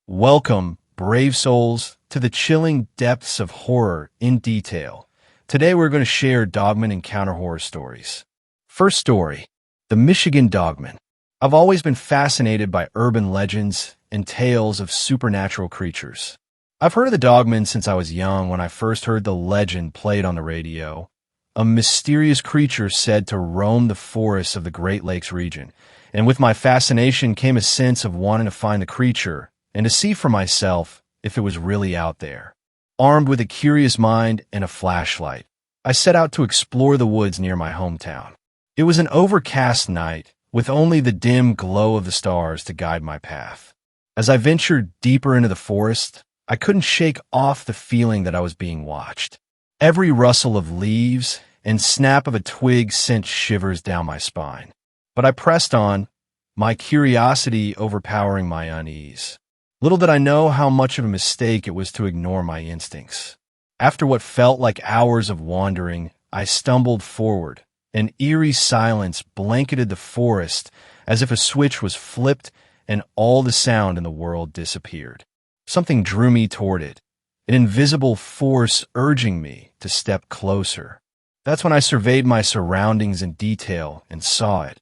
Welcome, brave souls, to the chilling depths of horror in detail. Today we're going to share Dogman encounter horror stories. First story, the Michigan Dogman. I've always been fascinated by urban legends and tales of supernatural creatures. I've heard of the Dogman since I was young when I first heard the legend played on the radio. A mysterious creature said to roam the forests of the Great Lakes region. And with my fascination came a sense of wanting to find the creature and to see for myself if it was really out there. Armed with a curious mind and a flashlight, I set out to explore the woods near my hometown. It was an overcast night, with only the dim glow of the stars to guide my path. As I ventured deeper into the forest, I couldn't shake off the feeling that I was being watched. Every rustle of leaves and snap of a twig sent shivers down my spine. But I pressed on, my curiosity overpowering my unease. Little did I know how much of a mistake it was to ignore my instincts. After what felt like hours of wandering, I stumbled forward. An eerie silence blanketed the forest as if a switch was flipped and all the sound in the world disappeared. Something drew me toward it, an invisible force urging me to step closer. That's when I surveyed my surroundings in detail and saw it.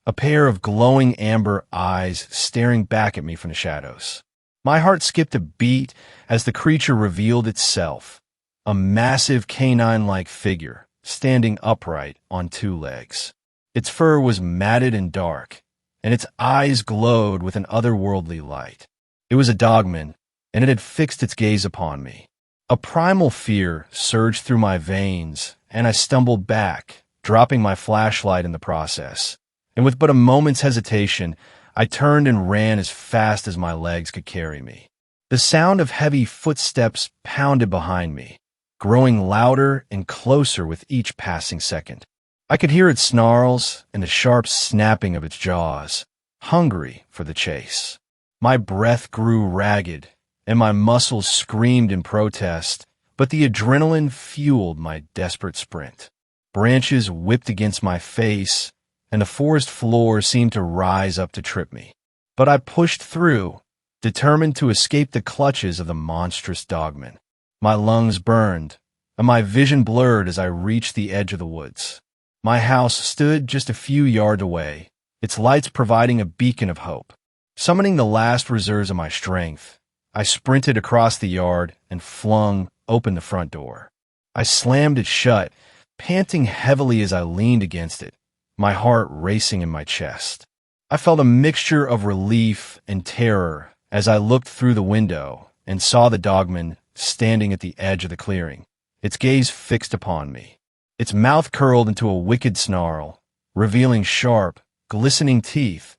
A pair of glowing amber eyes staring back at me from the shadows. My heart skipped a beat as the creature revealed itself, a massive canine-like figure, standing upright on two legs. Its fur was matted and dark, and its eyes glowed with an otherworldly light. It was a dogman, and it had fixed its gaze upon me. A primal fear surged through my veins, and I stumbled back, dropping my flashlight in the process. And with but a moment's hesitation, I turned and ran as fast as my legs could carry me. The sound of heavy footsteps pounded behind me, growing louder and closer with each passing second. I could hear its snarls and the sharp snapping of its jaws, hungry for the chase. My breath grew ragged, and my muscles screamed in protest, but the adrenaline fueled my desperate sprint. Branches whipped against my face, and the forest floor seemed to rise up to trip me. But I pushed through, determined to escape the clutches of the monstrous dogman. My lungs burned, and my vision blurred as I reached the edge of the woods. My house stood just a few yards away, its lights providing a beacon of hope. Summoning the last reserves of my strength, I sprinted across the yard and flung open the front door. I slammed it shut, panting heavily as I leaned against it, my heart racing in my chest. I felt a mixture of relief and terror as I looked through the window and saw the dogman standing at the edge of the clearing, its gaze fixed upon me. Its mouth curled into a wicked snarl, revealing sharp, glistening teeth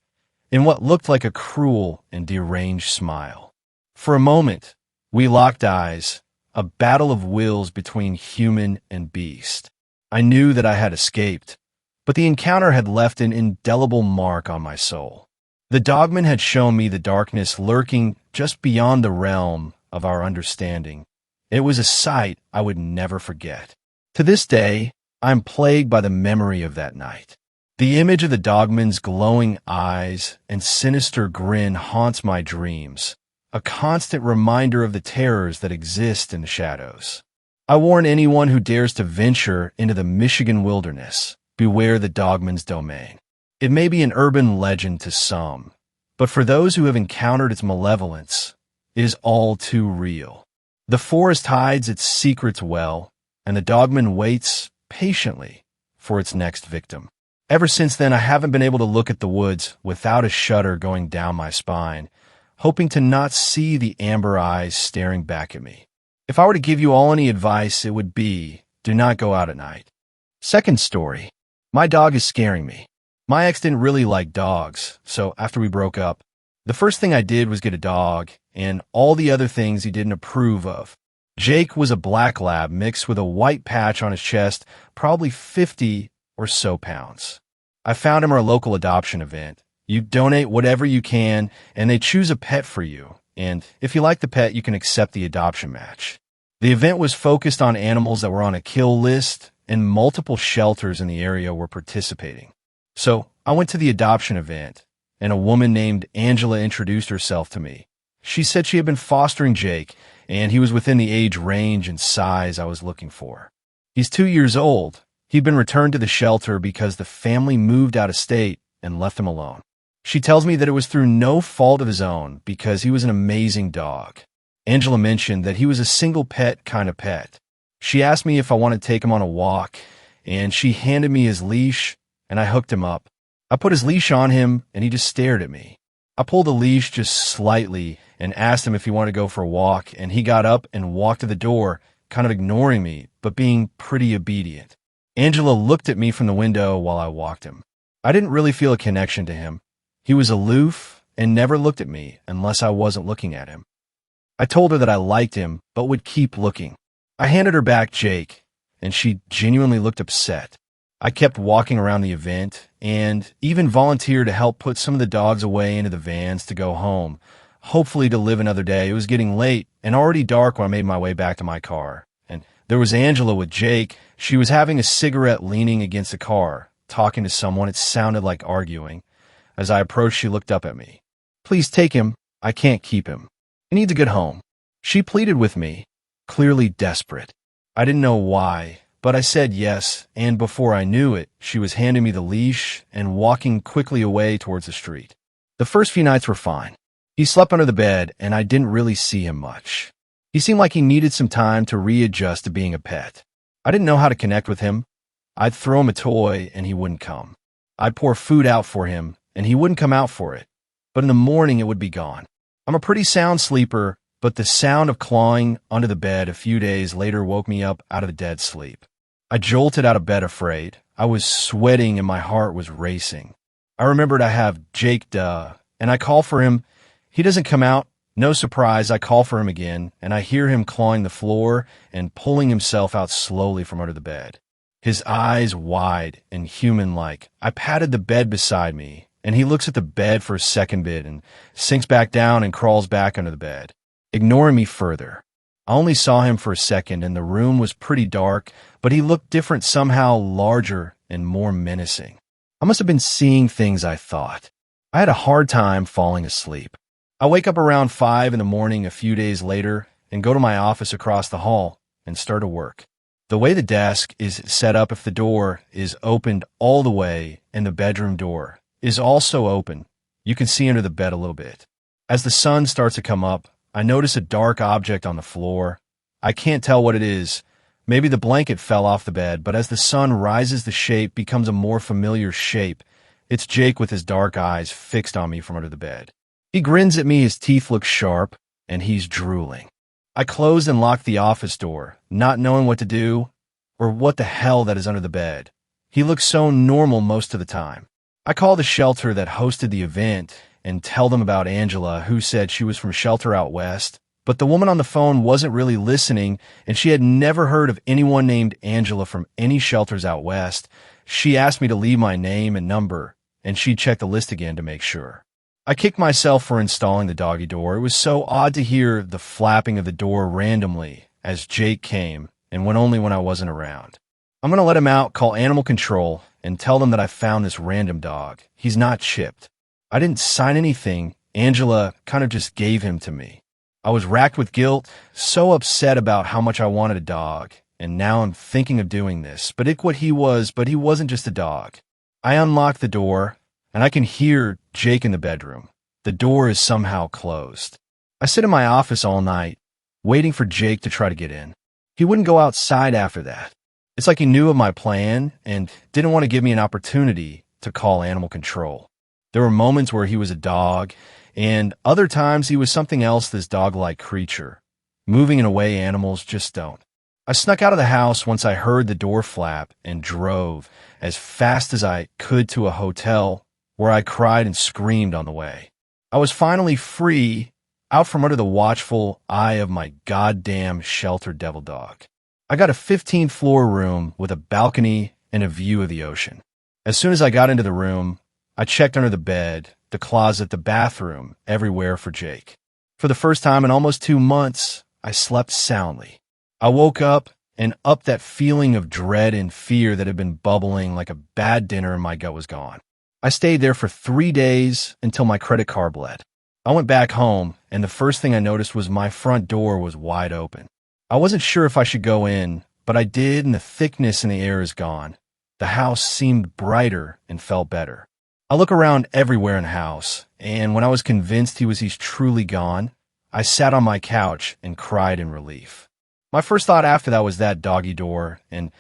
in what looked like a cruel and deranged smile. For a moment, we locked eyes, a battle of wills between human and beast. I knew that I had escaped, but the encounter had left an indelible mark on my soul. The dogman had shown me the darkness lurking just beyond the realm of our understanding. It was a sight I would never forget. To this day, I'm plagued by the memory of that night. The image of the dogman's glowing eyes and sinister grin haunts my dreams, a constant reminder of the terrors that exist in the shadows. I warn anyone who dares to venture into the Michigan wilderness, beware the dogman's domain. It may be an urban legend to some, but for those who have encountered its malevolence, it is all too real. The forest hides its secrets well, and the dogman waits patiently for its next victim. Ever since then, I haven't been able to look at the woods without a shudder going down my spine, hoping to not see the amber eyes staring back at me. If I were to give you all any advice, it would be, do not go out at night. Second story. My dog is scaring me. My ex didn't really like dogs, so after we broke up, the first thing I did was get a dog and all the other things he didn't approve of. Jake was a black lab mixed with a white patch on his chest, probably 50 or so pounds. I found him at a local adoption event. You donate whatever you can, and they choose a pet for you, and if you like the pet, you can accept the adoption match. The event was focused on animals that were on a kill list, and multiple shelters in the area were participating. So I went to the adoption event, and a woman named Angela introduced herself to me. She said she had been fostering Jake, and he was within the age range and size I was looking for. He's 2 years old. He'd been returned to the shelter because the family moved out of state and left him alone. She tells me that it was through no fault of his own because he was an amazing dog. Angela mentioned that he was a single pet kind of pet. She asked me if I wanted to take him on a walk, and she handed me his leash, and I hooked him up. I put his leash on him, and he just stared at me. I pulled the leash just slightly and asked him if he wanted to go for a walk, and he got up and walked to the door, kind of ignoring me, but being pretty obedient. Angela looked at me from the window while I walked him. I didn't really feel a connection to him. He was aloof and never looked at me unless I wasn't looking at him. I told her that I liked him, but would keep looking. I handed her back Jake, and she genuinely looked upset. I kept walking around the event and even volunteered to help put some of the dogs away into the vans to go home, hopefully to live another day. It was getting late and already dark when I made my way back to my car. And there was Angela with Jake. She was having a cigarette leaning against the car, talking to someone. It sounded like arguing. As I approached, she looked up at me. "Please take him. I can't keep him. He needs a good home." She pleaded with me, clearly desperate. I didn't know why, but I said yes, and before I knew it, she was handing me the leash and walking quickly away towards the street. The first few nights were fine. He slept under the bed, and I didn't really see him much. He seemed like he needed some time to readjust to being a pet. I didn't know how to connect with him. I'd throw him a toy, and he wouldn't come. I'd pour food out for him, and he wouldn't come out for it. But in the morning, it would be gone. I'm a pretty sound sleeper, but the sound of clawing under the bed a few days later woke me up out of a dead sleep. I jolted out of bed afraid. I was sweating and my heart was racing. I remembered I have Jake, and I call for him. He doesn't come out. No surprise, I call for him again, and I hear him clawing the floor and pulling himself out slowly from under the bed. His eyes wide and human-like. I patted the bed beside me, and he looks at the bed for a second bit and sinks back down and crawls back under the bed, ignoring me further. I only saw him for a second, and the room was pretty dark, but he looked different, somehow larger and more menacing. I must have been seeing things, I thought. I had a hard time falling asleep. I wake up around 5 in the morning a few days later and go to my office across the hall and start to work. The way the desk is set up, if the door is opened all the way and the bedroom door is also open, you can see under the bed a little bit. As the sun starts to come up, I notice a dark object on the floor. I can't tell what it is. Maybe the blanket fell off the bed, but as the sun rises, the shape becomes a more familiar shape. It's Jake with his dark eyes fixed on me from under the bed. He grins at me, his teeth look sharp, and he's drooling. I closed and locked the office door, not knowing what to do or what the hell that is under the bed. He looks so normal most of the time. I call the shelter that hosted the event and tell them about Angela, who said she was from shelter out west, but the woman on the phone wasn't really listening, and she had never heard of anyone named Angela from any shelters out west. She asked me to leave my name and number, and she'd check the list again to make sure. I kicked myself for installing the doggy door. It was so odd to hear the flapping of the door randomly as Jake came, and only when I wasn't around. I'm going to let him out, call animal control, and tell them that I found this random dog. He's not chipped. I didn't sign anything. Angela kind of just gave him to me. I was racked with guilt, so upset about how much I wanted a dog, and now I'm thinking of doing this. But he wasn't just a dog. I unlocked the door, and I can hear Jake in the bedroom. The door is somehow closed. I sit in my office all night, waiting for Jake to try to get in. He wouldn't go outside after that. It's like he knew of my plan and didn't want to give me an opportunity to call animal control. There were moments where he was a dog, and other times he was something else, this dog-like creature. Moving in a way animals just don't. I snuck out of the house once I heard the door flap and drove as fast as I could to a hotel where I cried and screamed on the way. I was finally free, out from under the watchful eye of my goddamn shelter devil dog. I got a 15th floor room with a balcony and a view of the ocean. As soon as I got into the room, I checked under the bed, the closet, the bathroom, everywhere for Jake. For the first time in almost 2 months, I slept soundly. I woke up, and that feeling of dread and fear that had been bubbling like a bad dinner in my gut was gone. I stayed there for 3 days until my credit card bled. I went back home and the first thing I noticed was my front door was wide open. I wasn't sure if I should go in, but I did, and the thickness in the air is gone. The house seemed brighter and felt better. I look around everywhere in the house, and when I was convinced he's truly gone, I sat on my couch and cried in relief. My first thought after that was that doggy door, and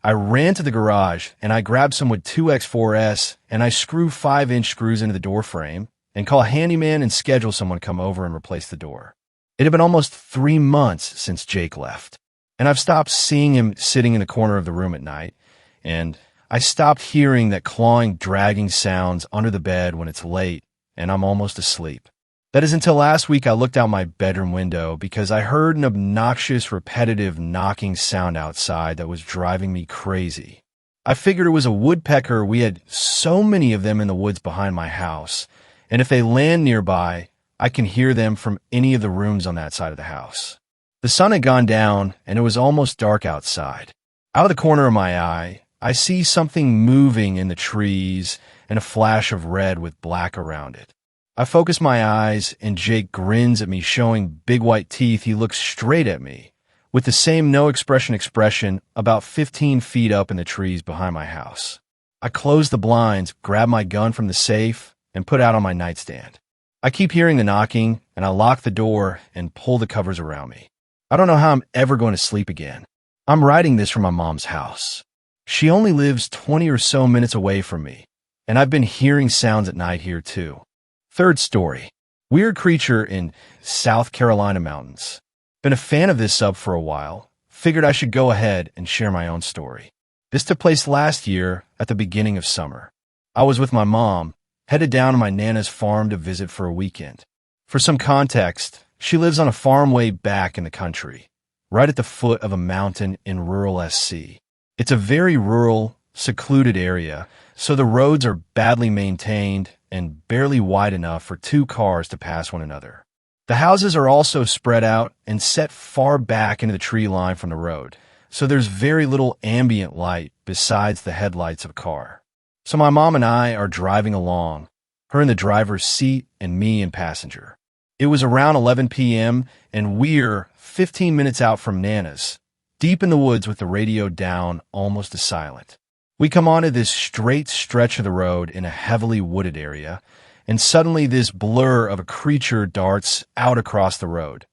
I ran to the garage, and I grabbed some wood 2x4s, and I screw 5-inch screws into the door frame, and call a handyman and schedule someone to come over and replace the door. It had been almost 3 months since Jake left, and I've stopped seeing him sitting in the corner of the room at night, and I stopped hearing that clawing, dragging sounds under the bed when it's late and I'm almost asleep. That is until last week I looked out my bedroom window because I heard an obnoxious, repetitive knocking sound outside that was driving me crazy. I figured it was a woodpecker. We had so many of them in the woods behind my house, and if they land nearby, I can hear them from any of the rooms on that side of the house. The sun had gone down, and it was almost dark outside. Out of the corner of my eye, I see something moving in the trees and a flash of red with black around it. I focus my eyes, and Jake grins at me, showing big white teeth. He looks straight at me, with the same no-expression about 15 feet up in the trees behind my house. I close the blinds, grab my gun from the safe, and put it out on my nightstand. I keep hearing the knocking, and I lock the door and pull the covers around me. I don't know how I'm ever going to sleep again. I'm writing this from my mom's house. She only lives 20 or so minutes away from me, and I've been hearing sounds at night here too. Third story. Weird creature in South Carolina mountains. Been a fan of this sub for a while. Figured I should go ahead and share my own story. This took place last year at the beginning of summer. I was with my mom, headed down to my Nana's farm to visit for a weekend. For some context, she lives on a farm way back in the country, right at the foot of a mountain in rural SC. It's a very rural, secluded area, so the roads are badly maintained and barely wide enough for 2 cars to pass one another. The houses are also spread out and set far back into the tree line from the road, so there's very little ambient light besides the headlights of a car. So my mom and I are driving along, her in the driver's seat and me in passenger. It was around 11 p.m., and we're 15 minutes out from Nana's, deep in the woods with the radio down, almost to silent. We come onto this straight stretch of the road in a heavily wooded area, and suddenly this blur of a creature darts out across the road,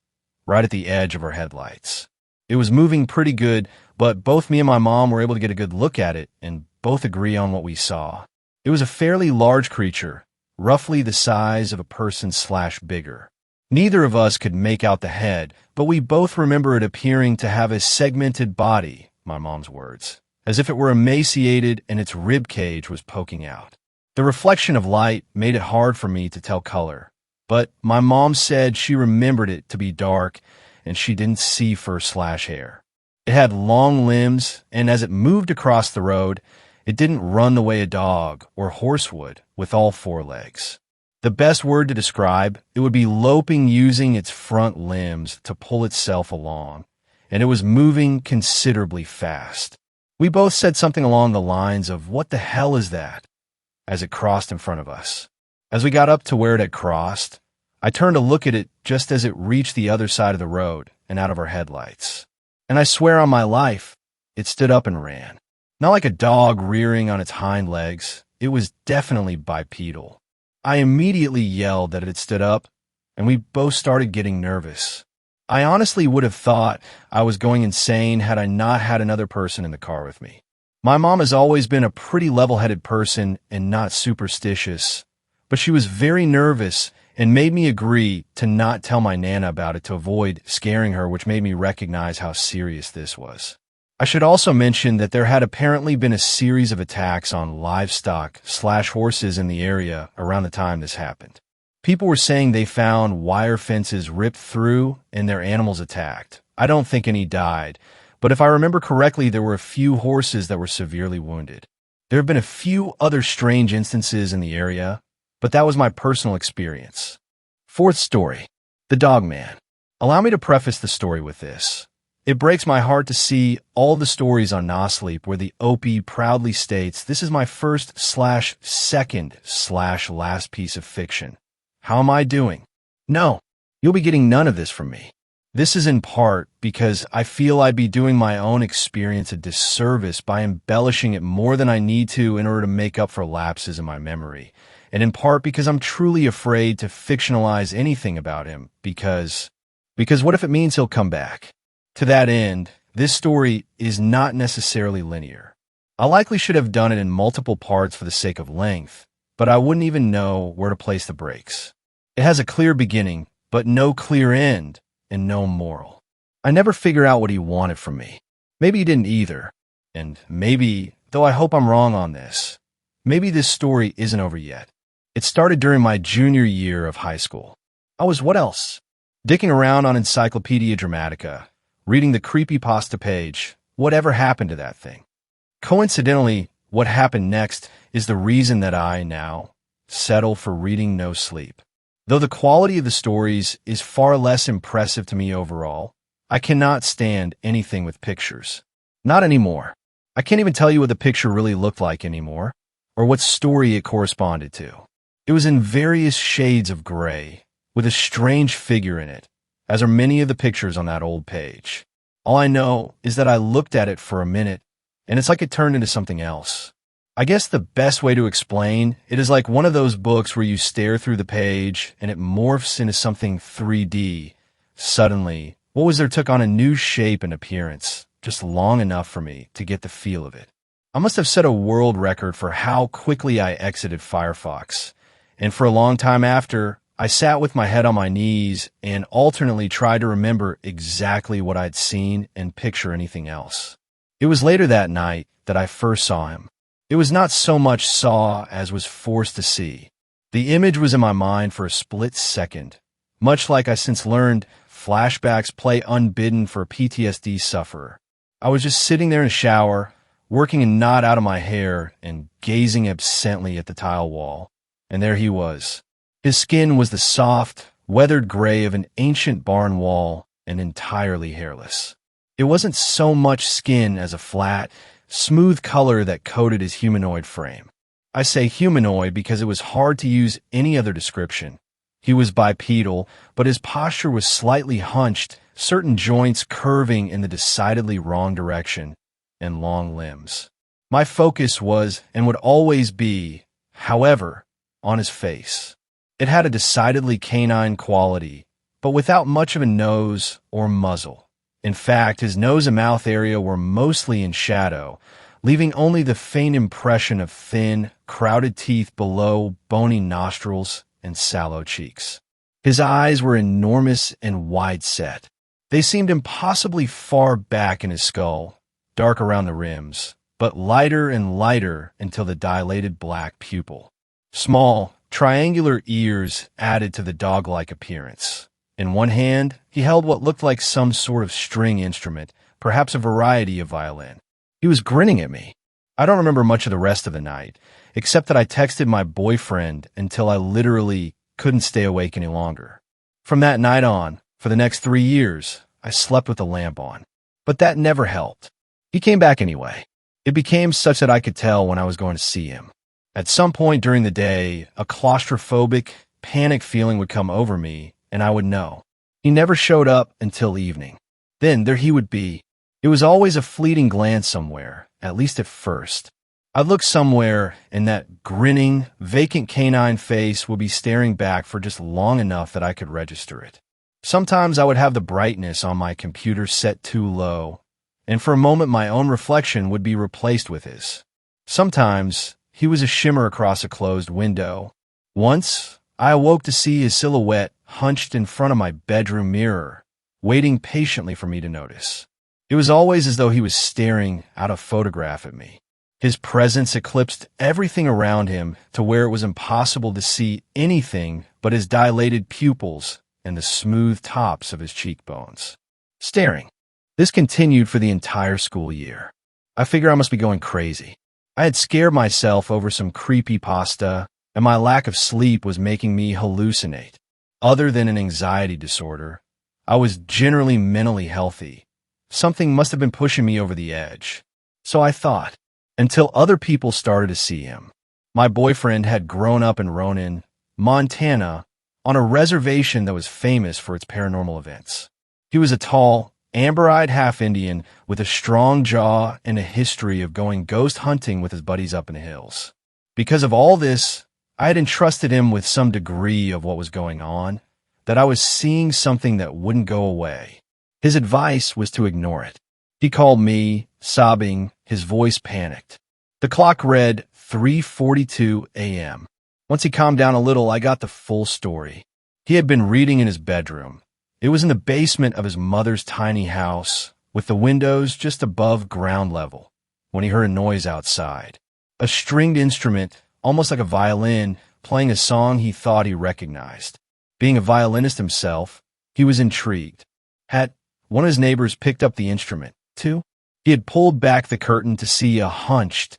right at the edge of our headlights. It was moving pretty good, but both me and my mom were able to get a good look at it and both agree on what we saw. It was a fairly large creature, roughly the size of a person/bigger. Neither of us could make out the head, but we both remember it appearing to have a segmented body, my mom's words, as if it were emaciated and its rib cage was poking out. The reflection of light made it hard for me to tell color, but my mom said she remembered it to be dark and she didn't see fur/hair. It had long limbs, and as it moved across the road, it didn't run the way a dog or horse would with all 4 legs. The best word to describe it would be loping, using its front limbs to pull itself along, and it was moving considerably fast. We both said something along the lines of, "What the hell is that?" as it crossed in front of us. As we got up to where it had crossed, I turned to look at it just as it reached the other side of the road and out of our headlights. And I swear on my life, it stood up and ran. Not like a dog rearing on its hind legs. It was definitely bipedal. I immediately yelled that it had stood up, and we both started getting nervous. I honestly would have thought I was going insane had I not had another person in the car with me. My mom has always been a pretty level-headed person and not superstitious, but she was very nervous and made me agree to not tell my Nana about it to avoid scaring her, which made me recognize how serious this was. I should also mention that there had apparently been a series of attacks on livestock/horses in the area around the time this happened. People were saying they found wire fences ripped through and their animals attacked. I don't think any died, but if I remember correctly, there were a few horses that were severely wounded. There have been a few other strange instances in the area, but that was my personal experience. Fourth story, the Dogman. Allow me to preface the story with this. It breaks my heart to see all the stories on Nosleep where the Opie proudly states, "This is my first/second/last piece of fiction. How am I doing?" No, You'll be getting none of this from me. This is in part because I feel I'd be doing my own experience a disservice by embellishing it more than I need to in order to make up for lapses in my memory, and in part because I'm truly afraid to fictionalize anything about him because what if it means he'll come back? To that end, this story is not necessarily linear. I likely should have done it in multiple parts for the sake of length, but I wouldn't even know where to place the breaks. It has a clear beginning, but no clear end, and no moral. I never figure out what he wanted from me. Maybe he didn't either. And maybe, though I hope I'm wrong on this, maybe this story isn't over yet. It started during my junior year of high school. I was what else? Dicking around on Encyclopedia Dramatica, reading the creepypasta page. Whatever happened to that thing? Coincidentally, what happened next is the reason that I now settle for reading no sleep. Though the quality of the stories is far less impressive to me overall, I cannot stand anything with pictures. Not anymore. I can't even tell you what the picture really looked like anymore, or what story it corresponded to. It was in various shades of gray, with a strange figure in it, as are many of the pictures on that old page. All I know is that I looked at it for a minute, and it's like it turned into something else. I guess the best way to explain it is like one of those books where you stare through the page and it morphs into something 3D. Suddenly, what was there took on a new shape and appearance, just long enough for me to get the feel of it. I must have set a world record for how quickly I exited Firefox, and for a long time after, I sat with my head on my knees and alternately tried to remember exactly what I'd seen and picture anything else. It was later that night that I first saw him. It was not so much saw as was forced to see. The image was in my mind for a split second, much like I since learned flashbacks play unbidden for a PTSD sufferer. I was just sitting there in a shower, working a knot out of my hair and gazing absently at the tile wall. And there he was. His skin was the soft, weathered gray of an ancient barn wall and entirely hairless. It wasn't so much skin as a flat, smooth color that coated his humanoid frame. I say humanoid because it was hard to use any other description. He was bipedal, but his posture was slightly hunched, certain joints curving in the decidedly wrong direction, and long limbs. My focus was, and would always be, however, on his face. It had a decidedly canine quality, but without much of a nose or muzzle. In fact, his nose and mouth area were mostly in shadow, leaving only the faint impression of thin, crowded teeth below bony nostrils and sallow cheeks. His eyes were enormous and wide-set. They seemed impossibly far back in his skull, dark around the rims, but lighter and lighter until the dilated black pupil. Small, triangular ears added to the dog-like appearance. In one hand, he held what looked like some sort of string instrument, perhaps a variety of violin. He was grinning at me. I don't remember much of the rest of the night, except that I texted my boyfriend until I literally couldn't stay awake any longer. From that night on, for the next 3 years, I slept with the lamp on. But that never helped. He came back anyway. It became such that I could tell when I was going to see him. At some point during the day, a claustrophobic, panic feeling would come over me, and I would know. He never showed up until evening. Then there he would be. It was always a fleeting glance somewhere, at least at first. I'd look somewhere, and that grinning, vacant canine face would be staring back for just long enough that I could register it. Sometimes I would have the brightness on my computer set too low, and for a moment my own reflection would be replaced with his. Sometimes he was a shimmer across a closed window. Once, I awoke to see his silhouette hunched in front of my bedroom mirror, waiting patiently for me to notice. It was always as though he was staring out a photograph at me. His presence eclipsed everything around him to where it was impossible to see anything but his dilated pupils and the smooth tops of his cheekbones. Staring. This continued for the entire school year. I figure I must be going crazy. I had scared myself over some creepypasta, and my lack of sleep was making me hallucinate. Other than an anxiety disorder, I was generally mentally healthy. Something must have been pushing me over the edge. So I thought, until other people started to see him. My boyfriend had grown up in Ronan, Montana, on a reservation that was famous for its paranormal events. He was a tall, amber-eyed half-Indian with a strong jaw and a history of going ghost hunting with his buddies up in the hills. Because of all this, I had entrusted him with some degree of what was going on, that I was seeing something that wouldn't go away. His advice was to ignore it. He called me, sobbing, his voice panicked. The clock read 3:42 a.m. Once he calmed down a little, I got the full story. He had been reading in his bedroom. It was in the basement of his mother's tiny house, with the windows just above ground level, when he heard a noise outside. A stringed instrument, almost like a violin, playing a song he thought he recognized. Being a violinist himself, he was intrigued. Had one of his neighbors picked up the instrument, too? He had pulled back the curtain to see a hunched,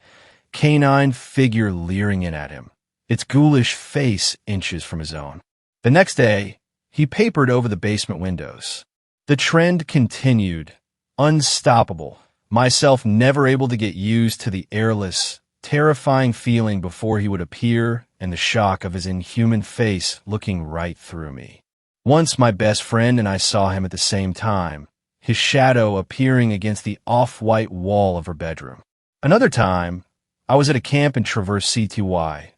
canine figure leering in at him, its ghoulish face inches from his own. The next day, he papered over the basement windows. The trend continued, unstoppable, myself never able to get used to the airless, terrifying feeling before he would appear and the shock of his inhuman face looking right through me. Once my best friend and I saw him at the same time, his shadow appearing against the off-white wall of her bedroom. Another time, I was at a camp in Traverse City,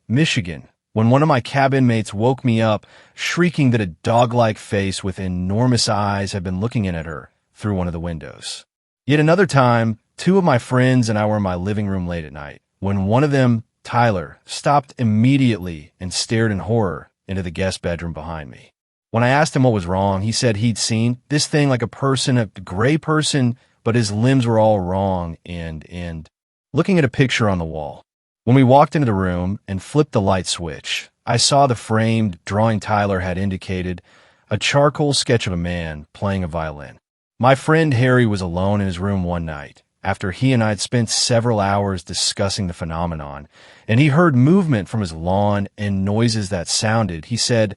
Michigan, when one of my cabin mates woke me up, shrieking that a dog-like face with enormous eyes had been looking in at her through one of the windows. Yet another time, two of my friends and I were in my living room late at night, when one of them, Tyler, stopped immediately and stared in horror into the guest bedroom behind me. When I asked him what was wrong, he said he'd seen this thing like a gray person, but his limbs were all wrong and looking at a picture on the wall. When we walked into the room and flipped the light switch, I saw the framed drawing Tyler had indicated, a charcoal sketch of a man playing a violin. My friend Harry was alone in his room one night, after he and I had spent several hours discussing the phenomenon, and he heard movement from his lawn and noises that sounded, he said,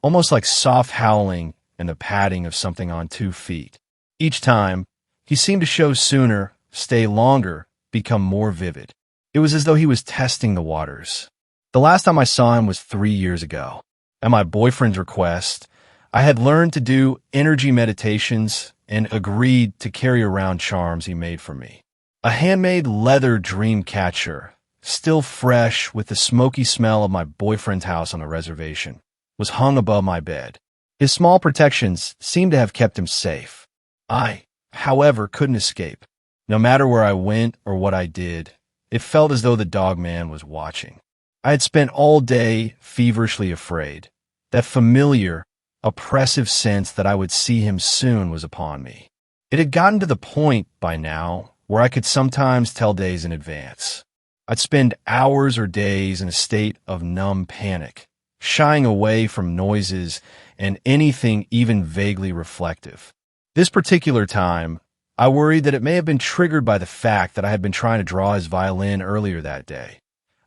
almost like soft howling and the padding of something on 2 feet. Each time, he seemed to show sooner, stay longer, become more vivid. It was as though he was testing the waters. The last time I saw him was 3 years ago. At my boyfriend's request, I had learned to do energy meditations and agreed to carry around charms he made for me. A handmade leather dream catcher, still fresh with the smoky smell of my boyfriend's house on the reservation, was hung above my bed. His small protections seemed to have kept him safe. I, however, couldn't escape. No matter where I went or what I did, it felt as though the dogman was watching. I had spent all day feverishly afraid. That familiar, oppressive sense that I would see him soon was upon me. It had gotten to the point by now where I could sometimes tell days in advance. I'd spend hours or days in a state of numb panic, shying away from noises and anything even vaguely reflective. This particular time, I worried that it may have been triggered by the fact that I had been trying to draw his violin earlier that day.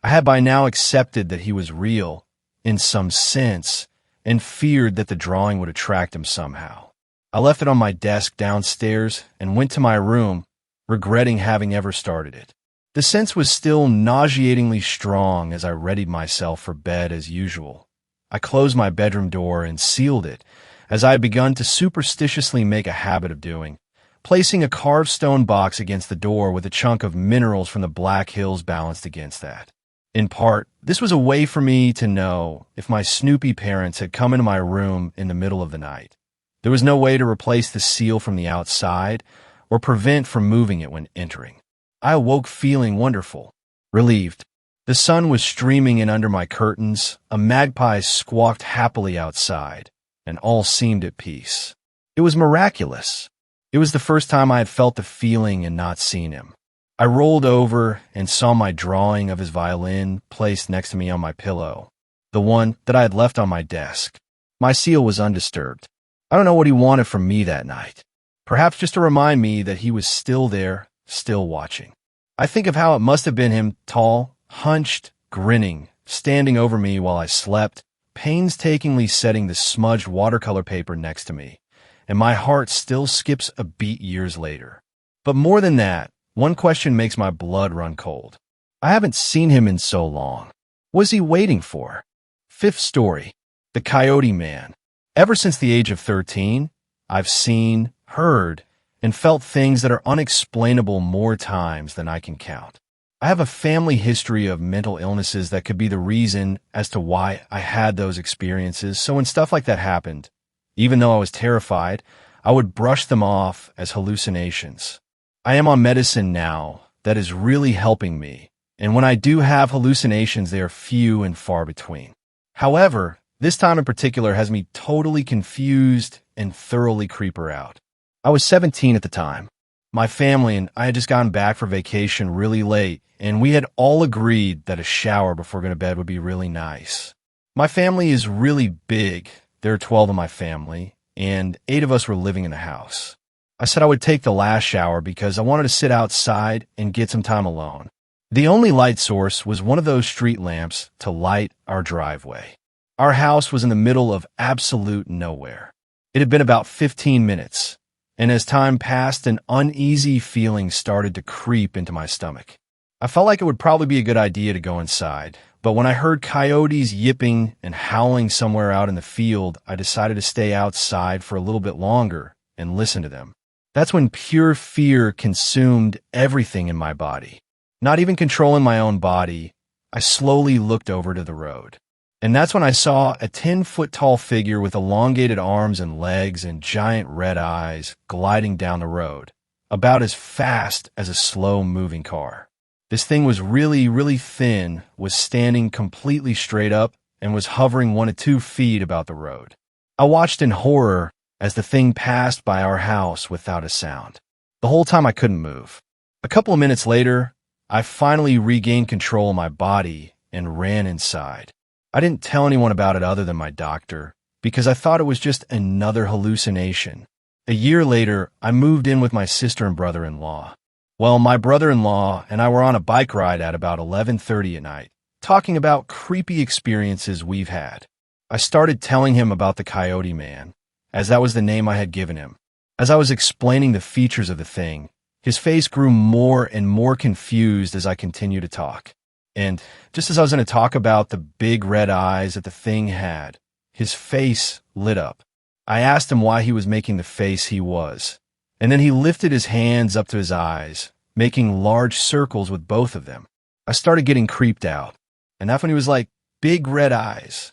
I had by now accepted that he was real, in some sense, and feared that the drawing would attract him somehow. I left it on my desk downstairs and went to my room, regretting having ever started it. The sense was still nauseatingly strong as I readied myself for bed as usual. I closed my bedroom door and sealed it, as I had begun to superstitiously make a habit of doing, placing a carved stone box against the door with a chunk of minerals from the Black Hills balanced against that. In part, this was a way for me to know if my Snoopy parents had come into my room in the middle of the night. There was no way to replace the seal from the outside or prevent from moving it when entering. I awoke feeling wonderful, relieved. The sun was streaming in under my curtains, a magpie squawked happily outside, and all seemed at peace. It was miraculous. It was the first time I had felt the feeling and not seen him. I rolled over and saw my drawing of his violin placed next to me on my pillow, the one that I had left on my desk. My seal was undisturbed. I don't know what he wanted from me that night. Perhaps just to remind me that he was still there, still watching. I think of how it must have been him, tall, hunched, grinning, standing over me while I slept, painstakingly setting the smudged watercolor paper next to me, and my heart still skips a beat years later. But more than that, one question makes my blood run cold. I haven't seen him in so long. What was he waiting for? Fifth story. The Coyote Man. Ever since the age of 13, I've seen, heard, and felt things that are unexplainable more times than I can count. I have a family history of mental illnesses that could be the reason as to why I had those experiences, so when stuff like that happened, even though I was terrified, I would brush them off as hallucinations. I am on medicine now that is really helping me, and when I do have hallucinations, they are few and far between. However, this time in particular has me totally confused and thoroughly creeper out. I was 17 at the time. My family and I had just gotten back for vacation really late, and we had all agreed that a shower before going to bed would be really nice. My family is really big. There are 12 in my family, and 8 of us were living in the house. I said I would take the last shower because I wanted to sit outside and get some time alone. The only light source was one of those street lamps to light our driveway. Our house was in the middle of absolute nowhere. It had been about 15 minutes, and as time passed, an uneasy feeling started to creep into my stomach. I felt like it would probably be a good idea to go inside, but when I heard coyotes yipping and howling somewhere out in the field, I decided to stay outside for a little bit longer and listen to them. That's when pure fear consumed everything in my body. Not even controlling my own body, I slowly looked over to the road. And that's when I saw a 10-foot-tall figure with elongated arms and legs and giant red eyes gliding down the road, about as fast as a slow-moving car. This thing was really, really thin, was standing completely straight up, and was hovering 1 to 2 feet about the road. I watched in horror as the thing passed by our house without a sound. The whole time I couldn't move. A couple of minutes later, I finally regained control of my body and ran inside. I didn't tell anyone about it other than my doctor, because I thought it was just another hallucination. A year later, I moved in with my sister and brother-in-law. Well, my brother-in-law and I were on a bike ride at about 11:30 at night, talking about creepy experiences we've had. I started telling him about the Coyote Man, as that was the name I had given him. As I was explaining the features of the thing, his face grew more and more confused as I continued to talk. And just as I was going to talk about the big red eyes that the thing had, his face lit up. I asked him why he was making the face he was, and then he lifted his hands up to his eyes, making large circles with both of them. I started getting creeped out, and that's when he was like, big red eyes.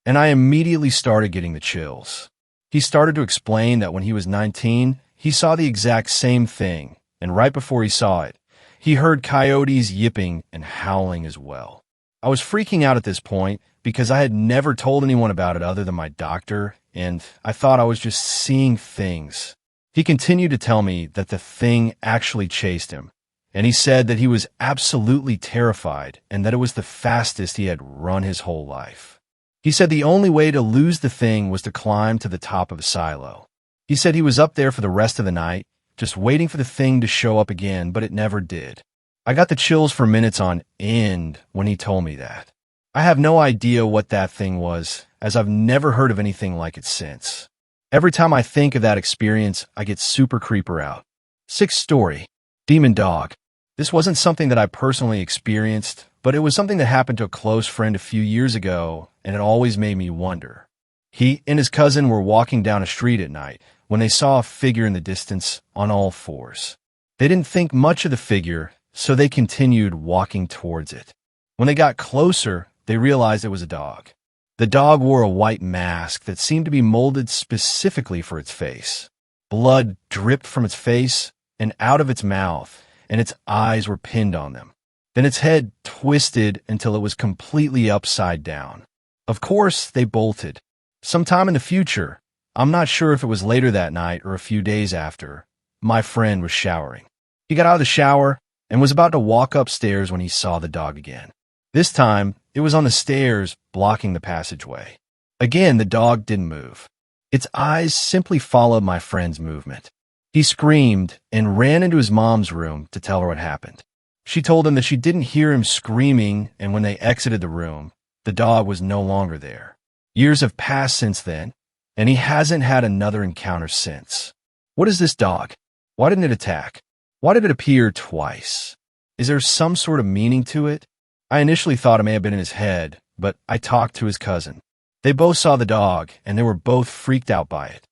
And I immediately started getting the chills. He started to explain that when he was 19, he saw the exact same thing, and right before he saw it, he heard coyotes yipping and howling as well. I was freaking out at this point because I had never told anyone about it other than my doctor, and I thought I was just seeing things. He continued to tell me that the thing actually chased him, and he said that he was absolutely terrified and that it was the fastest he had run his whole life. He said the only way to lose the thing was to climb to the top of a silo. He said he was up there for the rest of the night, just waiting for the thing to show up again, but it never did. I got the chills for minutes on end when he told me that. I have no idea what that thing was, as I've never heard of anything like it since. Every time I think of that experience, I get super creeper out. 6th story, Demon Dog. This wasn't something that I personally experienced, but it was something that happened to a close friend a few years ago, and it always made me wonder. He and his cousin were walking down a street at night when they saw a figure in the distance on all fours. They didn't think much of the figure, so they continued walking towards it. When they got closer, they realized it was a dog. The dog wore a white mask that seemed to be molded specifically for its face. Blood dripped from its face and out of its mouth, and its eyes were pinned on them. Then its head twisted until it was completely upside down. Of course, they bolted. Sometime in the future, I'm not sure if it was later that night or a few days after, my friend was showering. He got out of the shower and was about to walk upstairs when he saw the dog again. This time, it was on the stairs, blocking the passageway. Again, the dog didn't move. Its eyes simply followed my friend's movement. He screamed and ran into his mom's room to tell her what happened. She told him that she didn't hear him screaming, and when they exited the room, the dog was no longer there. Years have passed since then, and he hasn't had another encounter since. What is this dog? Why didn't it attack? Why did it appear twice? Is there some sort of meaning to it? I initially thought it may have been in his head, but I talked to his cousin. They both saw the dog, and they were both freaked out by it.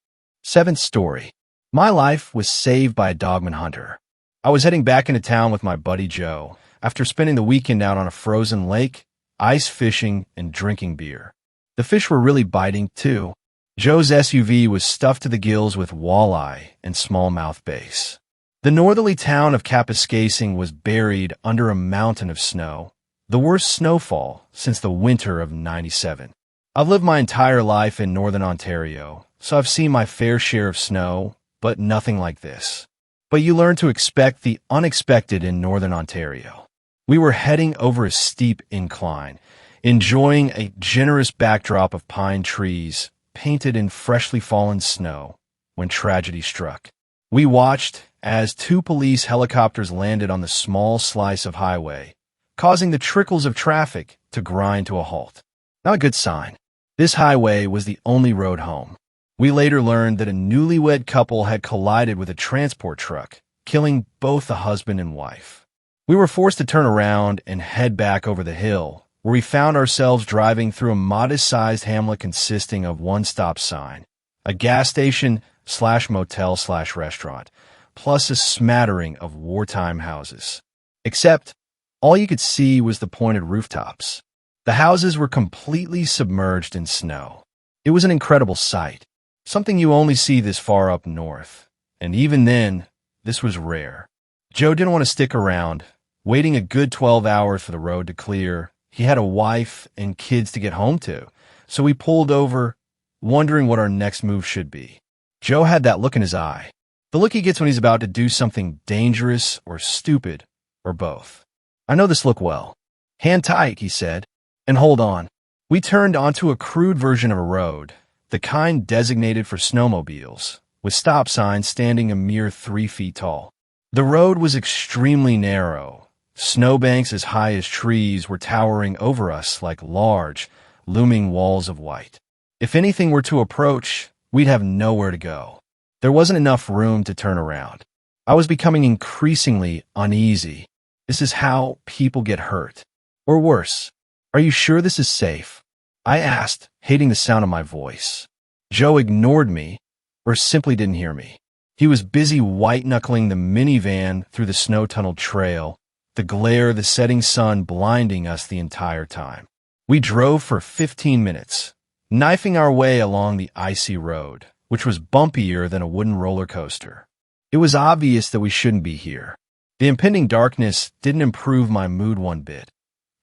Seventh story. My life was saved by a dogman hunter. I was heading back into town with my buddy Joe, after spending the weekend out on a frozen lake, ice fishing, and drinking beer. The fish were really biting, too. Joe's SUV was stuffed to the gills with walleye and smallmouth bass. The northerly town of Kapuskasing was buried under a mountain of snow, the worst snowfall since the winter of '97. I've lived my entire life in northern Ontario, so I've seen my fair share of snow, but nothing like this. But you learn to expect the unexpected in northern Ontario. We were heading over a steep incline, enjoying a generous backdrop of pine trees painted in freshly fallen snow, when tragedy struck. We watched as two police helicopters landed on the small slice of highway, causing the trickles of traffic to grind to a halt. Not a good sign. This highway was the only road home. We later learned that a newlywed couple had collided with a transport truck, killing both the husband and wife. We were forced to turn around and head back over the hill, where we found ourselves driving through a modest-sized hamlet consisting of one stop sign, a gas station/motel/restaurant, plus a smattering of wartime houses. Except, all you could see was the pointed rooftops. The houses were completely submerged in snow. It was an incredible sight, something you only see this far up north. And even then, this was rare. Joe didn't want to stick around, waiting a good 12 hours for the road to clear. He had a wife and kids to get home to, so we pulled over, wondering what our next move should be. Joe had that look in his eye, the look he gets when he's about to do something dangerous or stupid, or both. I know this look well. Hand tight, he said, and hold on. We turned onto a crude version of a road, the kind designated for snowmobiles, with stop signs standing a mere 3 feet tall. The road was extremely narrow. Snowbanks as high as trees were towering over us like large, looming walls of white. If anything were to approach, we'd have nowhere to go. There wasn't enough room to turn around. I was becoming increasingly uneasy. This is how people get hurt. Or worse. Are you sure this is safe? I asked, hating the sound of my voice. Joe ignored me, or simply didn't hear me. He was busy white-knuckling the minivan through the snow-tunneled trail, the glare of the setting sun blinding us the entire time. We drove for 15 minutes, knifing our way along the icy road, which was bumpier than a wooden roller coaster. It was obvious that we shouldn't be here. The impending darkness didn't improve my mood one bit,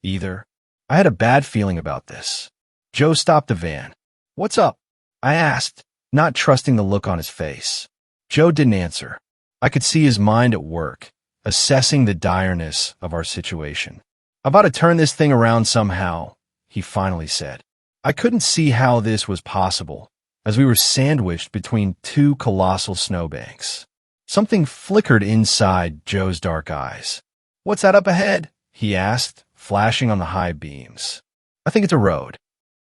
either. I had a bad feeling about this. Joe stopped the van. "What's up?" I asked, not trusting the look on his face. Joe didn't answer. I could see his mind at work, assessing the direness of our situation. "I've got to turn this thing around somehow," he finally said. I couldn't see how this was possible, as we were sandwiched between two colossal snowbanks. Something flickered inside Joe's dark eyes. "What's that up ahead?" he asked, flashing on the high beams. "I think it's a road."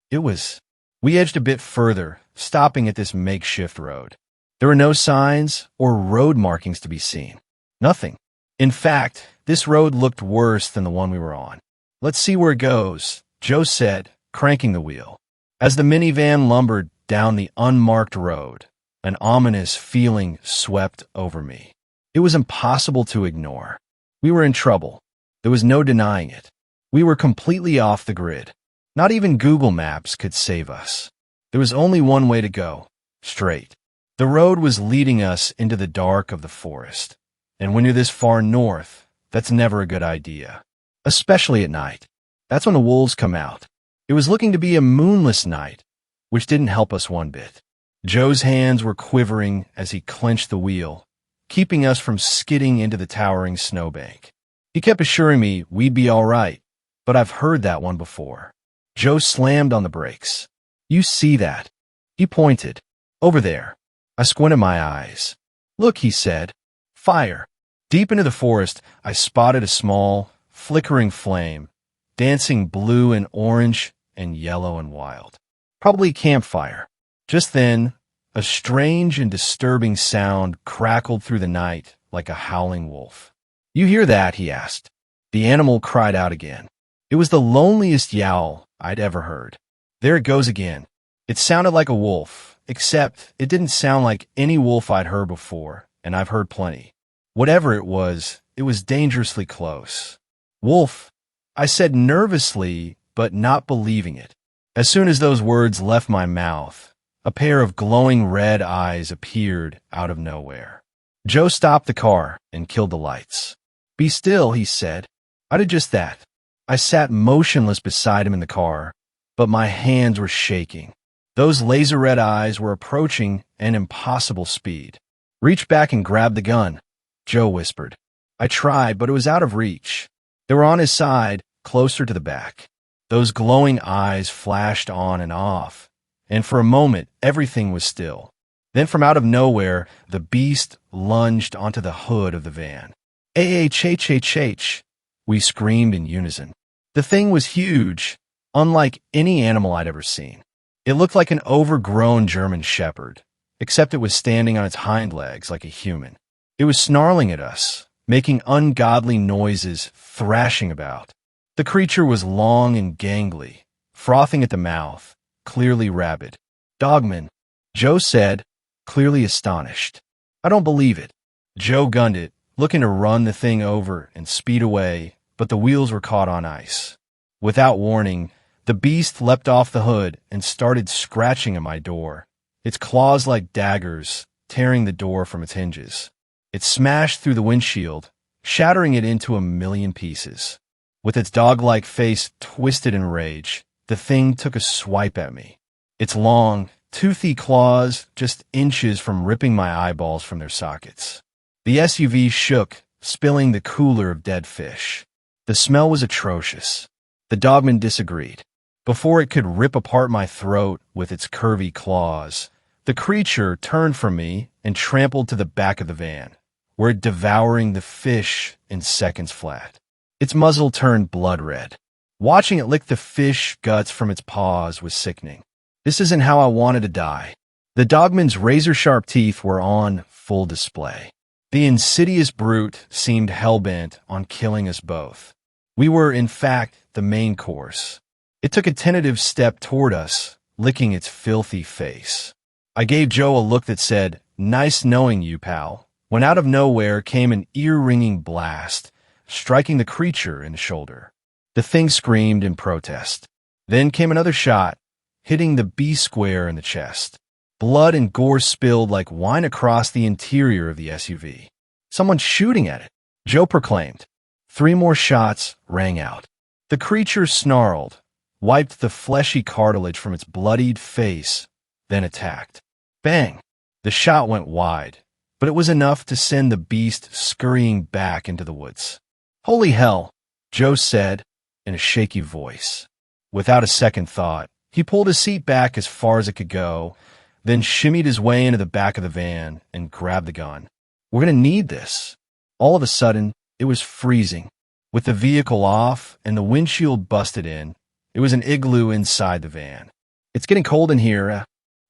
It was. We edged a bit further, stopping at this makeshift road. There were no signs or road markings to be seen. Nothing. In fact, this road looked worse than the one we were on. "Let's see where it goes," Joe said, cranking the wheel. As the minivan lumbered down the unmarked road, an ominous feeling swept over me. It was impossible to ignore. We were in trouble. There was no denying it. We were completely off the grid. Not even Google Maps could save us. There was only one way to go, straight. The road was leading us into the dark of the forest. And when you're this far north, that's never a good idea. Especially at night. That's when the wolves come out. It was looking to be a moonless night, which didn't help us one bit. Joe's hands were quivering as he clenched the wheel, keeping us from skidding into the towering snowbank. He kept assuring me we'd be all right, but I've heard that one before. Joe slammed on the brakes. "You see that?" He pointed. "Over there." I squinted my eyes. "Look," he said. "Fire." Deep into the forest, I spotted a small, flickering flame, dancing blue and orange and yellow and wild. Probably a campfire. Just then, a strange and disturbing sound crackled through the night like a howling wolf. "You hear that?" he asked. The animal cried out again. It was the loneliest yowl I'd ever heard. "There it goes again," It sounded like a wolf, except it didn't sound like any wolf I'd heard before, and I've heard plenty. Whatever it was dangerously close. Wolf, I said nervously, but not believing it. As soon as those words left my mouth, a pair of glowing red eyes appeared out of nowhere. Joe stopped the car and killed the lights. "Be still," he said. I did just that. I sat motionless beside him in the car, but my hands were shaking. Those laser red eyes were approaching an impossible speed. "Reach back and grab the gun," Joe whispered. I tried, but it was out of reach. They were on his side, closer to the back. Those glowing eyes flashed on and off, and for a moment everything was still. Then from out of nowhere, the beast lunged onto the hood of the van. "AHHHH!" we screamed in unison. The thing was huge, unlike any animal I'd ever seen. It looked like an overgrown German shepherd, except it was standing on its hind legs like a human. It was snarling at us, making ungodly noises, thrashing about. The creature was long and gangly, frothing at the mouth, clearly rabid. "Dogman," Joe said, clearly astonished. "I don't believe it." Joe gunned it, looking to run the thing over and speed away, but the wheels were caught on ice. Without warning, the beast leapt off the hood and started scratching at my door, its claws like daggers, tearing the door from its hinges. It smashed through the windshield, shattering it into a million pieces. With its dog-like face twisted in rage, the thing took a swipe at me. Its long, toothy claws just inches from ripping my eyeballs from their sockets. The SUV shook, spilling the cooler of dead fish. The smell was atrocious. The dogman disagreed. Before it could rip apart my throat with its curvy claws, the creature turned from me and trampled to the back of the van, where it devouring the fish in seconds flat. Its muzzle turned blood red. Watching it lick the fish guts from its paws was sickening. This isn't how I wanted to die. The dogman's razor-sharp teeth were on full display. The insidious brute seemed hell-bent on killing us both. We were, in fact, the main course. It took a tentative step toward us, licking its filthy face. I gave Joe a look that said, "Nice knowing you, pal," when out of nowhere came an ear-ringing blast, striking the creature in the shoulder. The thing screamed in protest. Then came another shot, hitting the B-square in the chest. Blood and gore spilled like wine across the interior of the SUV. "Someone's shooting at it," Joe proclaimed. 3 more shots rang out. The creature snarled, wiped the fleshy cartilage from its bloodied face, then attacked. Bang! The shot went wide, but it was enough to send the beast scurrying back into the woods. "Holy hell," Joe said in a shaky voice. Without a second thought, he pulled his seat back as far as it could go, then shimmied his way into the back of the van and grabbed the gun. "We're going to need this." All of a sudden, it was freezing. With the vehicle off and the windshield busted in, it was an igloo inside the van. "It's getting cold in here,"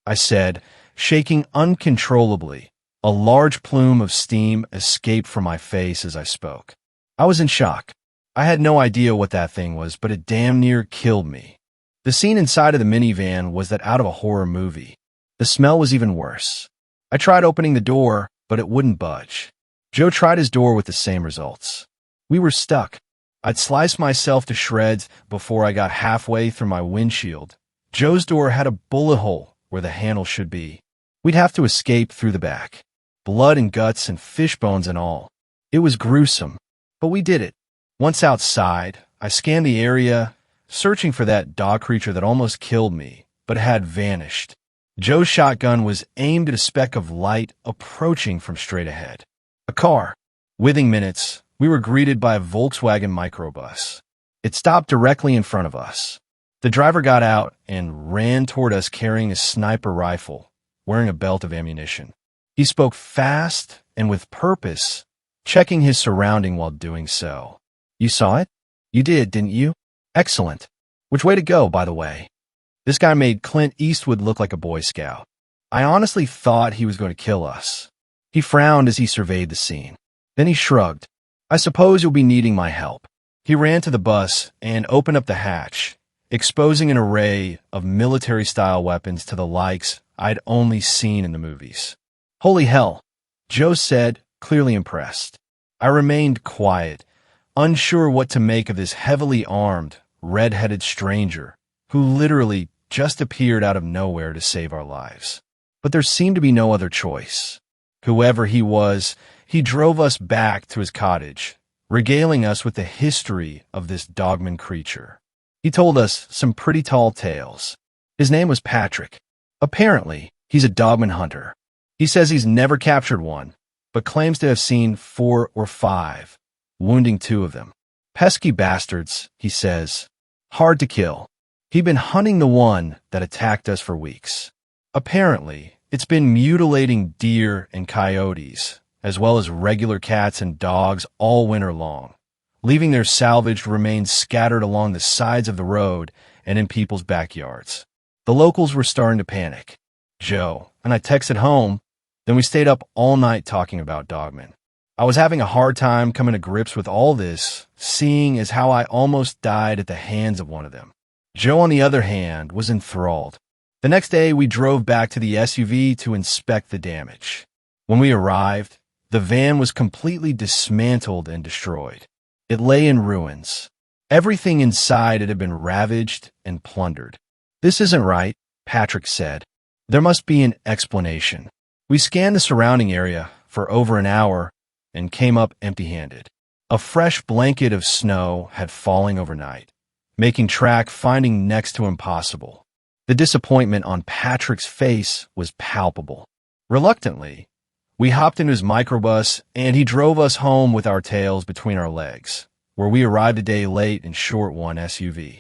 I said, shaking uncontrollably. A large plume of steam escaped from my face as I spoke. I was in shock. I had no idea what that thing was, but it damn near killed me. The scene inside of the minivan was that out of a horror movie. The smell was even worse. I tried opening the door, but it wouldn't budge. Joe tried his door with the same results. We were stuck. I'd sliced myself to shreds before I got halfway through my windshield. Joe's door had a bullet hole where the handle should be. We'd have to escape through the back. Blood and guts and fish bones and all. It was gruesome, but we did it. Once outside, I scanned the area, searching for that dog creature that almost killed me, but had vanished. Joe's shotgun was aimed at a speck of light approaching from straight ahead. A car. Within minutes, we were greeted by a Volkswagen microbus. It stopped directly in front of us. The driver got out and ran toward us carrying a sniper rifle, wearing a belt of ammunition. He spoke fast and with purpose, checking his surrounding while doing so. "You saw it? You did, didn't you? Excellent. Which way to go, by the way?" This guy made Clint Eastwood look like a Boy Scout. I honestly thought he was going to kill us. He frowned as he surveyed the scene. Then he shrugged. "I suppose you'll be needing my help." He ran to the bus and opened up the hatch, exposing an array of military-style weapons to the likes I'd only seen in the movies. "Holy hell," Joe said, clearly impressed. I remained quiet, unsure what to make of this heavily armed, red-headed stranger who literally just appeared out of nowhere to save our lives. But there seemed to be no other choice. Whoever he was, he drove us back to his cottage, regaling us with the history of this dogman creature. He told us some pretty tall tales. His name was Patrick. Apparently, he's a dogman hunter. He says he's never captured one, but claims to have seen 4 or 5, wounding 2 of them. Pesky bastards, he says. Hard to kill. He'd been hunting the one that attacked us for weeks. Apparently, it's been mutilating deer and coyotes, as well as regular cats and dogs all winter long, leaving their salvaged remains scattered along the sides of the road and in people's backyards. The locals were starting to panic. Joe and I texted home, then we stayed up all night talking about dogmen. I was having a hard time coming to grips with all this, seeing as how I almost died at the hands of one of them. Joe, on the other hand, was enthralled. The next day, we drove back to the SUV to inspect the damage. When we arrived, the van was completely dismantled and destroyed. It lay in ruins. Everything inside it had been ravaged and plundered. "This isn't right," Patrick said. "There must be an explanation." We scanned the surrounding area for over an hour and came up empty-handed. A fresh blanket of snow had fallen overnight, making track finding next to impossible. The disappointment on Patrick's face was palpable. Reluctantly, we hopped into his microbus and he drove us home with our tails between our legs, where we arrived a day late in short one SUV.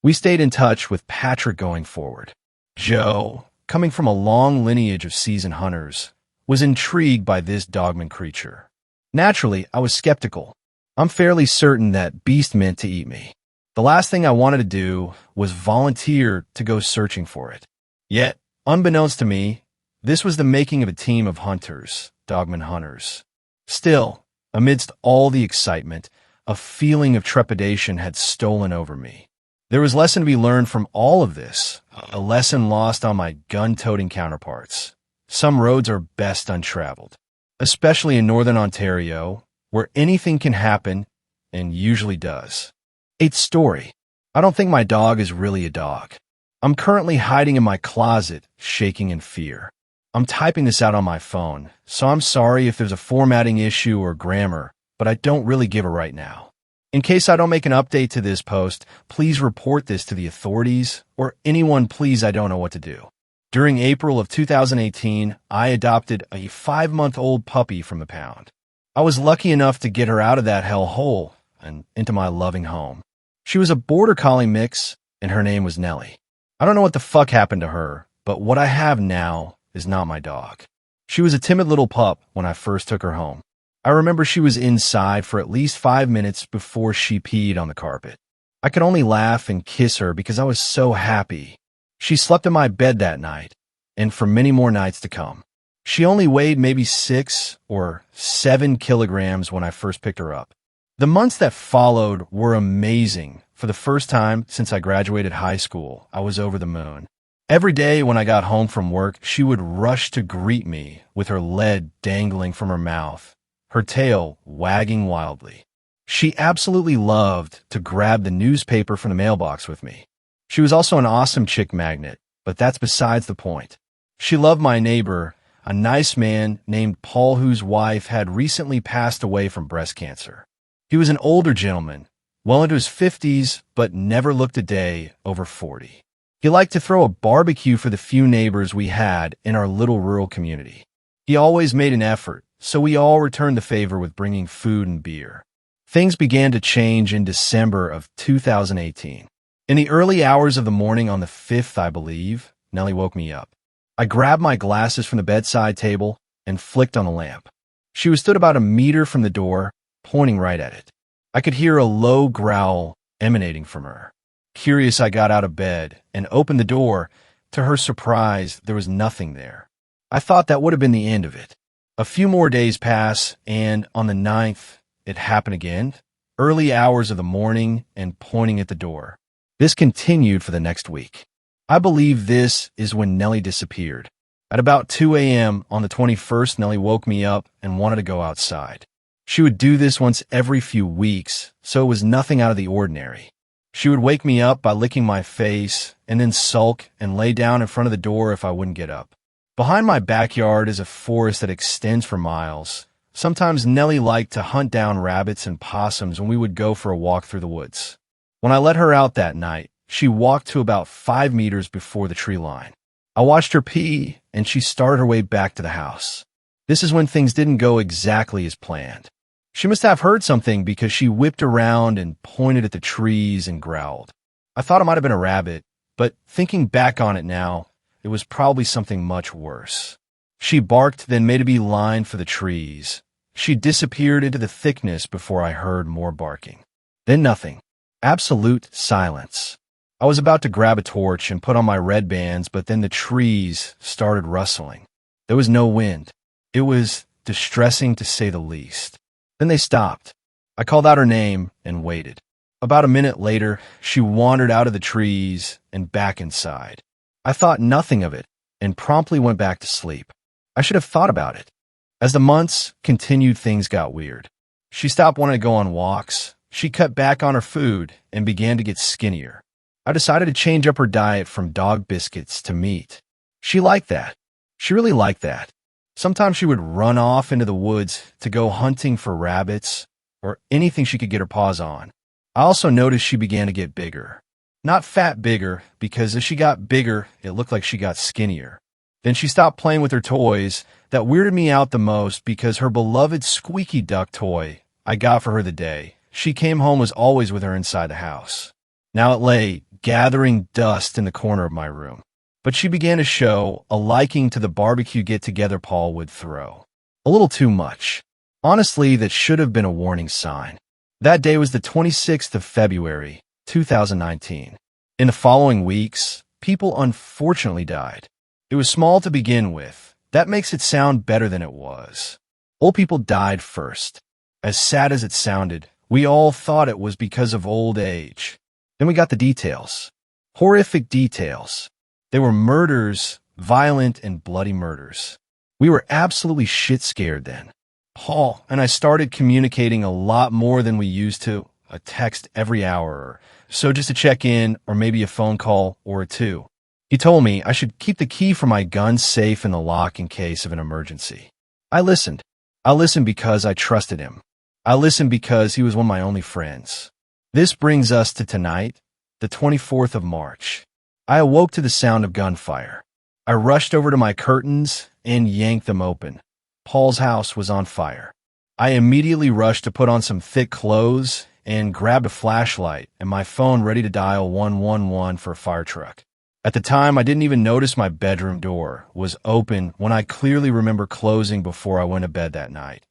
We stayed in touch with Patrick going forward. Joe, coming from a long lineage of seasoned hunters, was intrigued by this dogman creature. Naturally, I was skeptical. I'm fairly certain that beast meant to eat me. The last thing I wanted to do was volunteer to go searching for it. Yet, unbeknownst to me, this was the making of a team of hunters, dogman hunters. Still, amidst all the excitement, a feeling of trepidation had stolen over me. There was lesson to be learned from all of this, a lesson lost on my gun-toting counterparts. Some roads are best untraveled, especially in northern Ontario, where anything can happen, and usually does. 8th story. I don't think my dog is really a dog. I'm currently hiding in my closet, shaking in fear. I'm typing this out on my phone, so I'm sorry if there's a formatting issue or grammar, but I don't really give a right now. In case I don't make an update to this post, please report this to the authorities, or anyone please I don't know what to do. During April of 2018, I adopted a 5-month-old puppy from the pound. I was lucky enough to get her out of that hellhole and into my loving home. She was a border collie mix, and her name was Nellie. I don't know what the fuck happened to her, but what I have now is not my dog. She was a timid little pup when I first took her home. I remember she was inside for at least 5 minutes before she peed on the carpet. I could only laugh and kiss her because I was so happy. She slept in my bed that night, and for many more nights to come. She only weighed maybe 6 or 7 kilograms when I first picked her up. The months that followed were amazing. For the first time since I graduated high school, I was over the moon. Every day when I got home from work, she would rush to greet me with her lead dangling from her mouth, her tail wagging wildly. She absolutely loved to grab the newspaper from the mailbox with me. She was also an awesome chick magnet, but that's besides the point. She loved my neighbor, a nice man named Paul whose wife had recently passed away from breast cancer. He was an older gentleman, well into his 50s, but never looked a day over 40. He liked to throw a barbecue for the few neighbors we had in our little rural community. He always made an effort, so we all returned the favor with bringing food and beer. Things began to change in December of 2018. In the early hours of the morning on the 5th, I believe, Nellie woke me up. I grabbed my glasses from the bedside table and flicked on the lamp. She was stood about a meter from the door, pointing right at it. I could hear a low growl emanating from her. Curious, I got out of bed and opened the door. To her surprise, there was nothing there. I thought that would have been the end of it. A few more days pass, and on the 9th, it happened again, early hours of the morning and pointing at the door. This continued for the next week. I believe this is when Nellie disappeared. At about 2 a.m. on the 21st, Nellie woke me up and wanted to go outside. She would do this once every few weeks, so it was nothing out of the ordinary. She would wake me up by licking my face and then sulk and lay down in front of the door if I wouldn't get up. Behind my backyard is a forest that extends for miles. Sometimes Nellie liked to hunt down rabbits and possums when we would go for a walk through the woods. When I let her out that night, she walked to about 5 meters before the tree line. I watched her pee, and she started her way back to the house. This is when things didn't go exactly as planned. She must have heard something because she whipped around and pointed at the trees and growled. I thought it might have been a rabbit, but thinking back on it now, it was probably something much worse. She barked, then made a beeline for the trees. She disappeared into the thickness before I heard more barking. Then nothing. Absolute silence. I was about to grab a torch and put on my red bands, but then the trees started rustling. There was no wind. It was distressing to say the least. Then they stopped. I called out her name and waited. About a minute later, she wandered out of the trees and back inside. I thought nothing of it and promptly went back to sleep. I should have thought about it. As the months continued, things got weird. She stopped wanting to go on walks. She cut back on her food and began to get skinnier. I decided to change up her diet from dog biscuits to meat. She liked that. She really liked that. Sometimes she would run off into the woods to go hunting for rabbits or anything she could get her paws on. I also noticed she began to get bigger. Not fat bigger, because as she got bigger, it looked like she got skinnier. Then she stopped playing with her toys. That weirded me out the most because her beloved squeaky duck toy I got for her the day she came home was always with her inside the house. Now it lay gathering dust in the corner of my room. But she began to show a liking to the barbecue get-together Paul would throw. A little too much. Honestly, that should have been a warning sign. That day was the 26th of February, 2019. In the following weeks, people unfortunately died. It was small to begin with. That makes it sound better than it was. Old people died first. As sad as it sounded, we all thought it was because of old age. Then we got the details. Horrific details. They were murders, violent and bloody murders. We were absolutely shit scared then. Paul and I started communicating a lot more than we used to, a text every hour or so just to check in, or maybe a phone call or two. He told me I should keep the key for my gun safe in the lock in case of an emergency. I listened. I listened because I trusted him. I listened because he was one of my only friends. This brings us to tonight, the 24th of March. I awoke to the sound of gunfire. I rushed over to my curtains and yanked them open. Paul's house was on fire. I immediately rushed to put on some thick clothes and grabbed a flashlight and my phone ready to dial 111 for a fire truck. At the time, I didn't even notice my bedroom door was open when I clearly remember closing before I went to bed that night.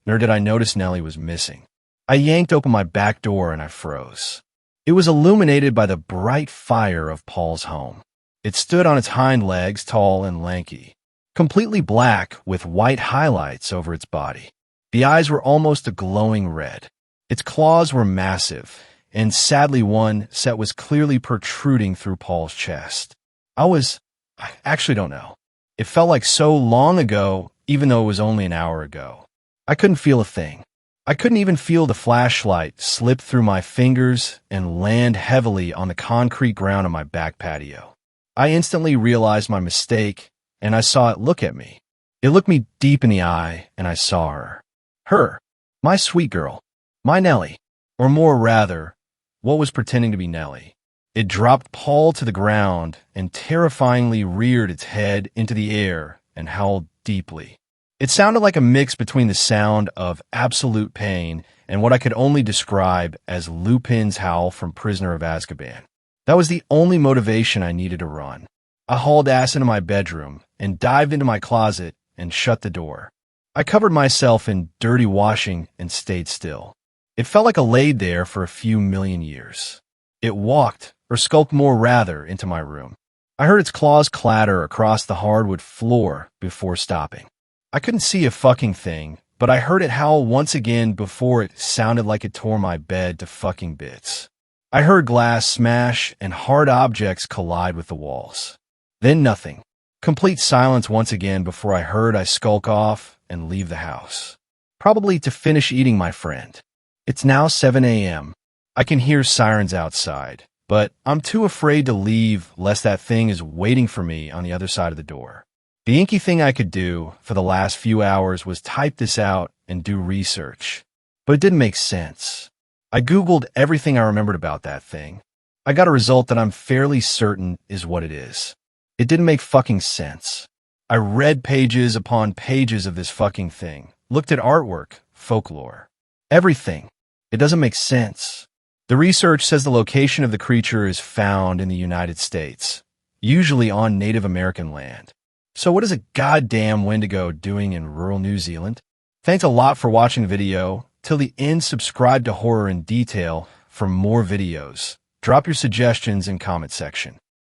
Nor did I notice Nellie was missing. I yanked open my back door and I froze. It was illuminated by the bright fire of Paul's home. It stood on its hind legs, tall and lanky, completely black with white highlights over its body. The eyes were almost a glowing red. Its claws were massive, and sadly one set was clearly protruding through Paul's chest. I actually don't know. It felt like so long ago, even though it was only an hour ago. I couldn't feel a thing. I couldn't even feel the flashlight slip through my fingers and land heavily on the concrete ground of my back patio. I instantly realized my mistake, and I saw it look at me. It looked me deep in the eye, and I saw her. Her. My sweet girl. My Nellie. Or more rather, what was pretending to be Nellie. It dropped Paul to the ground and terrifyingly reared its head into the air and howled deeply. It sounded like a mix between the sound of absolute pain and what I could only describe as Lupin's howl from Prisoner of Azkaban. That was the only motivation I needed to run. I hauled ass into my bedroom and dived into my closet and shut the door. I covered myself in dirty washing and stayed still. It felt like I laid there for a few million years. It walked, or skulked more rather, into my room. I heard its claws clatter across the hardwood floor before stopping. I couldn't see a fucking thing, but I heard it howl once again before it sounded like it tore my bed to fucking bits. I heard glass smash and hard objects collide with the walls. Then nothing. Complete silence once again before I skulk off and leave the house. Probably to finish eating my friend. It's now 7 a.m. I can hear sirens outside, but I'm too afraid to leave lest that thing is waiting for me on the other side of the door. The inky thing I could do for the last few hours was type this out and do research. But it didn't make sense. I Googled everything I remembered about that thing. I got a result that I'm fairly certain is what it is. It didn't make fucking sense. I read pages upon pages of this fucking thing, looked at artwork, folklore, everything. It doesn't make sense. The research says the location of the creature is found in the United States, usually on Native American land. So what is a goddamn Wendigo doing in rural New Zealand? Thanks a lot for watching the video. Till the end, subscribe to Horror in Detail for more videos. Drop your suggestions in comment section.